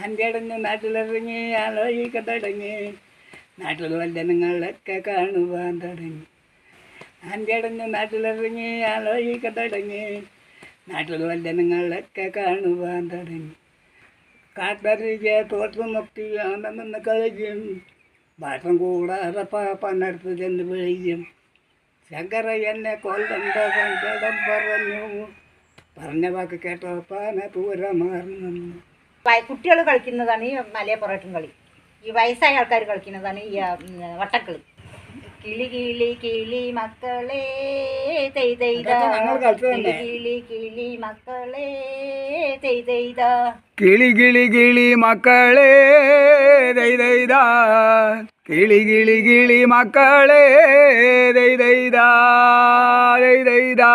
ആൻ്റെടഞ്ഞ് നാട്ടിലിറങ്ങി ആലോചിക്ക തുടങ്ങി, നാട്ടിൽ വല്ലനങ്ങളൊക്കെ കാണുവാൻ തുടങ്ങി. ആൻ്റെടഞ്ഞ് നാട്ടിലിറങ്ങി ആലോചിക്ക തുടങ്ങി, നാട്ടിൽ വല്ലനങ്ങളൊക്കെ കാണുവാൻ തുടങ്ങി. കാട്ടറിയെ തോറ്റു നോക്കി ആണെന്ന് കളിക്കും, ഭാഷം കൂടാതെ പാപ്പനടുത്ത് ചെന്ന് വിളിക്കും. ശങ്കര എന്നെ കൊല്ലണ്ട സങ്കടം പറഞ്ഞു, പറഞ്ഞ വാക്ക് കേട്ടോ പാന പൂരമാർന്നു. കുട്ടികൾ കളിക്കുന്നതാണ് ഈ മലയപ്പൊറോട്ടും കളി. ഈ വയസ്സായ ആൾക്കാർ കളിക്കുന്നതാണ് ഈ വട്ടക്കളി. കിളി കിളി കിളി മക്കളെ തെയ്തെയ്താ, കിളി കിളി മക്കളെ തെയ്തെയ്താ, കിളി കിളി കിളി മക്കളെ തെയ്തെയ്താ, കിളി കിളി കിളി മക്കളെ തെയ്തെയ്താ തെയ്തെയ്താ.